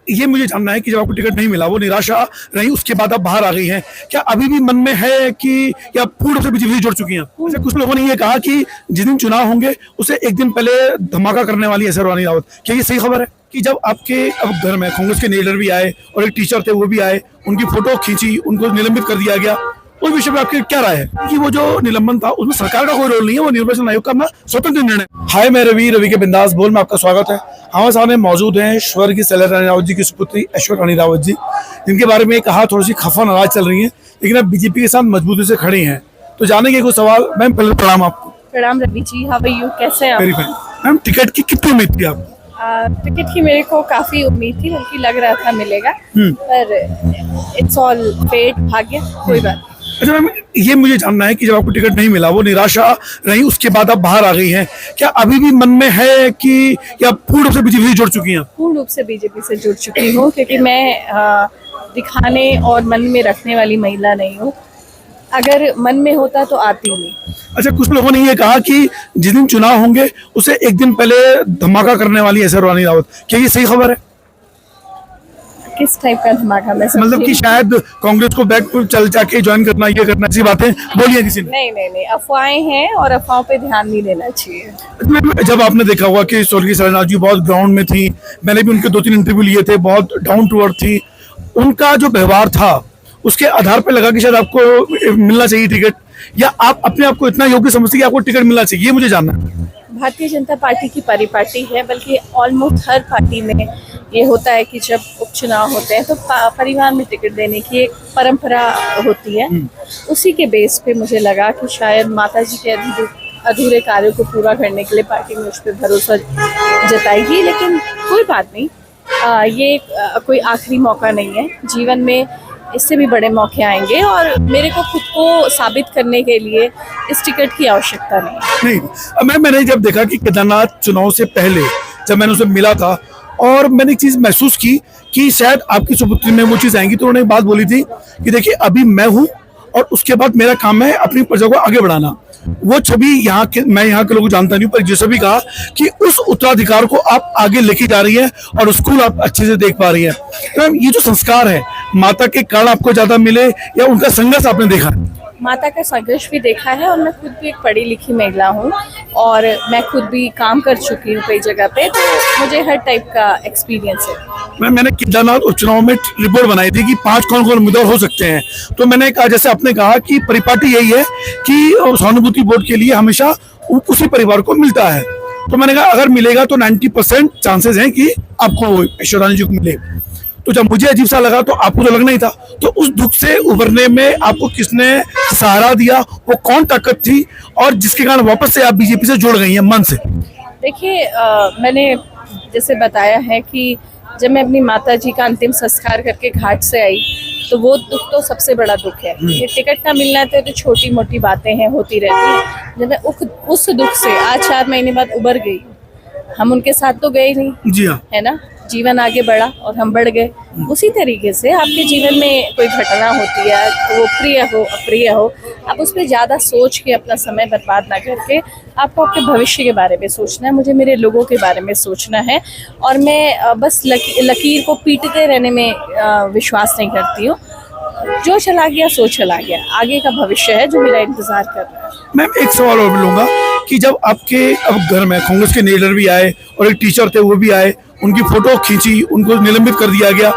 ये मुझे जानना है कि जब आपको टिकट नहीं मिला, वो निराशा रही, उसके बाद आप बाहर आ गई हैं, क्या अभी भी मन में है कि या पूर्ण रूप से बीजेपी से जुड़ चुकी हैं? अच्छा, कुछ लोगों ने ये कहा कि जिस दिन चुनाव होंगे उससे एक दिन पहले धमाका करने वाली है रानी रावत, क्या ये सही खबर है कि जब आपके अब घर में कांग्रेस के लीडर भी आए और एक टीचर थे वो भी आए, उनकी फोटो खींची, उनको निलंबित कर दिया गया, उस विषय में आपकी क्या राय है कि वो जो निलंबन था उसमें सरकार का कोई रोल नहीं है, वो निर्वाचन आयोग का अपना स्वतंत्र निर्णय? हाय, मैं रवि के बिंदास बोल में आपका स्वागत है। हमारे सामने मौजूद हैं स्वर्गीय सैलेश रानी रावत जी की सुपुत्री ऐश्वर्या रानी रावत जी, जिनके बारे में कहा थोड़ी सी खफा नाराज चल रही है, लेकिन अब बीजेपी के साथ मजबूती से खड़ी हैं। तो जानेंगे कुछ सवाल। मैम पहले प्रणाम आपको। प्रणाम Ravi ji, how are you, कैसे हैं आप? Very fine. मैम, टिकट की कितनी उम्मीद थी आपको? टिकट की मेरे को काफी उम्मीद थी, बल्कि लग रहा था मिलेगा, पर इट्स ऑल फेट, भाग्य, कोई बात। अच्छा मैम, ये मुझे जानना है कि जब आपको टिकट नहीं मिला, वो निराशा रही, उसके बाद आप बाहर आ गई हैं, क्या अभी भी मन में है कि या पूर्ण रूप से बीजेपी से जुड़ चुकी हैं? पूर्ण रूप से बीजेपी से जुड़ चुकी हूँ, क्योंकि मैं दिखाने और मन में रखने वाली महिला नहीं हूँ। अगर मन में होता तो आती नहीं। अच्छा, कुछ लोगों ने ये कहा कि जिस दिन चुनाव होंगे उससे एक दिन पहले धमाका करने वाली है रानी रावत, क्या ये सही खबर है? किस टाइप का धमाका? मैं मतलब कि शायद कांग्रेस को बैक चल जाके ज्वाइन करना, ये करना, ऐसी बातें बोली है किसी ने? नहीं, अफवाहें हैं और अफवाहों पे ध्यान नहीं देना चाहिए। जब आपने देखा होगा कि स्वर्गीय सैलेश जी बहुत ग्राउंड में थी, मैंने भी उनके 2-3 इंटरव्यू लिए थे, बहुत डाउन टू अर्थ थी, उनका जो व्यवहार था उसके आधार पर लगा कि शायद आपको मिलना चाहिए टिकट, या आप अपने आप को इतना योग्य समझते कि आपको टिकट मिलना चाहिए, ये मुझे जानना है। भारतीय जनता पार्टी की परिपाटी है, बल्कि ऑलमोस्ट हर पार्टी में ये होता है कि जब उपचुनाव होते हैं तो परिवार में टिकट देने की एक परंपरा होती है। उसी के बेस पे मुझे लगा कि शायद माताजी के अधूरे कार्यों को पूरा करने के लिए पार्टी में उस पर भरोसा जताएगी, लेकिन कोई बात नहीं। ये कोई आखिरी मौका नहीं है, जीवन में इससे भी बड़े मौके आएंगे और मेरे को खुद को साबित करने के लिए इस टिकट की आवश्यकता नहीं। मैंने जब देखा कि केदारनाथ चुनाव से पहले जब मैंने उसे मिला था और मैंने एक चीज महसूस की कि शायद आपकी सुपुत्री में वो चीज आएंगी, तो उन्होंने एक बात बोली थी कि देखिए अभी मैं हूँ और उसके बाद मेरा काम है अपनी प्रजा को आगे बढ़ाना। वो छवि मैं यहाँ के लोगों को जानता नहीं, पर जैसे भी कहा कि उस उत्तराधिकार को आप आगे लेके जा रही है और स्कूल आप अच्छे से देख पा रही है। तो ये जो संस्कार है, माता के कारण आपको ज्यादा मिले या उनका संघर्ष आपने देखा है? माता का संघर्ष भी देखा है, और मैं खुद भी एक पढ़ी लिखी महिला हूँ और मैं खुद भी काम कर चुकी हूँ कई जगह पे, तो मुझे हर टाइप का एक्सपीरियंस है। मैंने केदारनाथ उपचुनाव में रिपोर्ट बनाई थी कि 5 कौन उम्मीदवार हो सकते हैं, तो मैंने कहा, जैसे आपने कहा कि परिपाटी यही है कि सहानुभूति वोट के लिए हमेशा उसी परिवार को मिलता है, तो मैंने कहा अगर मिलेगा तो 90% चांसेस हैं कि आपको ऐश्वर्या रानी जी को मिले। तो जब मुझे अजीब सा लगा तो आपको तो लगना ही था, तो उस दुख से उभरने में आपको किसने सहारा दिया, वो कौन ताकत थी और जिसके कारण वापस से आप बीजेपी से जुड़ गई हैं मन से? देखिए, मैंने जैसे बताया है कि जब मैं अपनी माता जी का अंतिम संस्कार करके घाट से आई, तो वो दुख तो सबसे बड़ा दुख है। ये टिकट ना मिलना तो छोटी मोटी बातें हैं, होती रहती हैं। जब मैं उस दुख से आज 4 महीने बाद उबर गई, हम उनके साथ तो गए नहीं, जी हाँ, है ना, जीवन आगे बढ़ा और हम बढ़ गए। उसी तरीके से आपके जीवन में कोई घटना होती है, वो प्रिय हो अप्रिय हो, आप उस पर ज़्यादा सोच के अपना समय बर्बाद ना करके आपको आपके भविष्य के बारे में सोचना है। मुझे मेरे लोगों के बारे में सोचना है, और मैं बस लकीर को पीटते रहने में विश्वास नहीं करती हूँ। जो चला गया सो चला गया, आगे का भविष्य है जो मेरा इंतजार कर रहा है। मैम, एक सवाल और लूंगा कि जब आपके अब घर में कांग्रेस के लीडर भी आए और एक टीचर थे वो भी आए, उनकी फोटो खींची, उनको निलंबित कर दिया गया,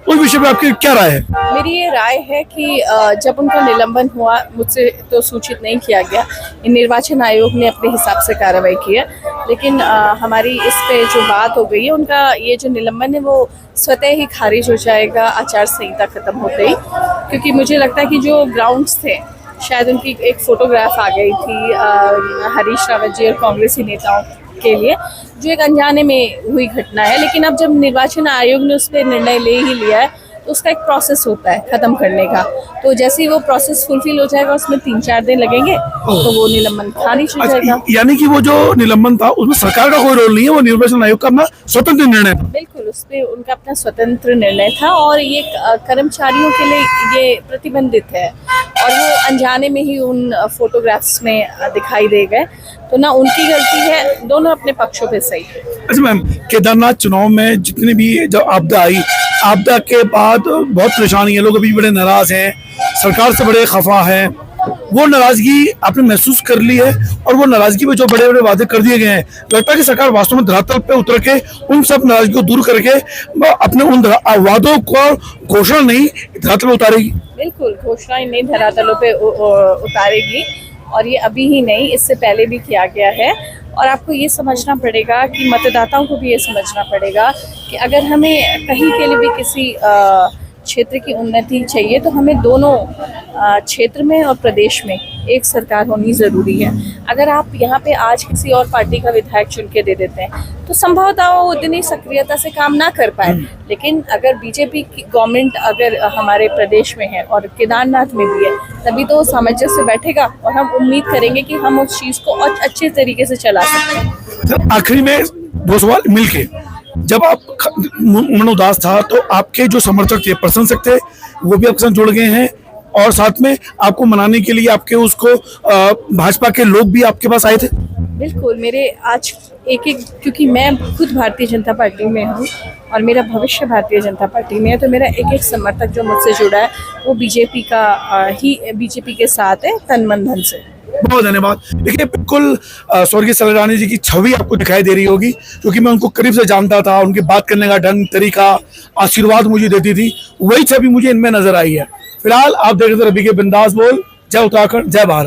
उस विषय में आपकी क्या राय है? मेरी ये राय है कि जब उनका निलंबन हुआ, मुझसे तो सूचित नहीं किया गया, निर्वाचन आयोग ने अपने हिसाब से कार्रवाई की है, लेकिन हमारी इस पे जो बात हो गई है, उनका ये जो निलंबन है वो स्वतः ही खारिज हो जाएगा आचार संहिता खत्म होते ही, क्योंकि मुझे लगता है कि जो ग्राउंड्स थे, शायद उनकी एक फोटोग्राफ आ गई थी हरीश रावत जी और कांग्रेसी नेताओं के लिए, जो एक अनजाने में हुई घटना है। लेकिन अब जब निर्वाचन आयोग ने उस पर निर्णय ले ही लिया है, तो उसका एक प्रोसेस होता है ख़त्म करने का। तो जैसे ही वो प्रोसेस फुलफिल हो जाएगा, उसमें 3-4 दिन लगेंगे, तो वो निलंबन खारिज हो जाएगा। यानी कि वो जो निलंबन था उसमें सरकार का कोई रोल नहीं है, वो निर्वाचन आयोग का अपना स्वतंत्र निर्णय था। बिल्कुल, उस पर उनका अपना स्वतंत्र निर्णय था और ये कर्मचारियों के लिए ये प्रतिबंधित है और वो अनजाने में ही उन फोटोग्राफ्स में दिखाई दे गए, तो ना उनकी गलती है, दोनों अपने पक्षों पे सही है। अच्छा मैम, केदारनाथ चुनाव में जितने भी जो आपदा आई, आपदा के बाद बहुत परेशानी है, लोग अभी बड़े नाराज हैं, सरकार से बड़े खफा हैं, वो नाराजगी आपने महसूस कर ली है और वो नाराजगी में जो बड़े बड़े वादे कर दिए गए हैं, लगता है कि सरकार वास्तव में धरातल पे उतर के उन सब नाराजगी को दूर करके अपने उन वादों को घोषणा नहीं धरातल पे उतारेगी। बिल्कुल, घोषणाएं नई धरातलों पे उतारेगी और ये अभी ही नहीं, इससे पहले भी किया गया है। और आपको ये समझना पड़ेगा कि मतदाताओं को भी ये समझना पड़ेगा कि अगर हमें कहीं के लिए भी किसी क्षेत्र की उन्नति चाहिए तो हमें दोनों क्षेत्र में और प्रदेश में एक सरकार होनी ज़रूरी है। अगर आप यहाँ पे आज किसी और पार्टी का विधायक चुन के दे देते हैं तो संभवतः वो उतनी सक्रियता से काम ना कर पाए, लेकिन अगर बीजेपी की गवर्नमेंट अगर हमारे प्रदेश में है और केदारनाथ में भी है, तभी तो सामंजस्य से बैठेगा और हम उम्मीद करेंगे कि हम उस चीज़ को और अच्छे तरीके से चला सकते हैं। आखिरी में 2 सवाल मिलके, जब आप मन उदास था तो आपके जो समर्थक थे, प्रशंसक थे, वो भी आपके साथ जुड़ गए हैं और साथ में आपको मनाने के लिए आपके उसको भाजपा के लोग भी आपके पास आए थे। बिल्कुल, मेरे आज एक क्योंकि मैं खुद भारतीय जनता पार्टी में हूँ और मेरा भविष्य भारतीय जनता पार्टी में है, तो मेरा एक समर्थक जो मुझसे जुड़ा है वो बीजेपी के साथ है, तन मन धन से। बहुत धन्यवाद। देखिए, बिल्कुल स्वर्गीय सलरानी जी की छवि आपको दिखाई दे रही होगी, क्योंकि मैं उनको करीब से जानता था, उनकी बात करने का ढंग, तरीका, आशीर्वाद मुझे देती थी, वही छवि मुझे इनमें नजर आई है। फिलहाल आप देख रहे थे रवि के बिंदास बोल। जय उत्तराखंड, जय भारत।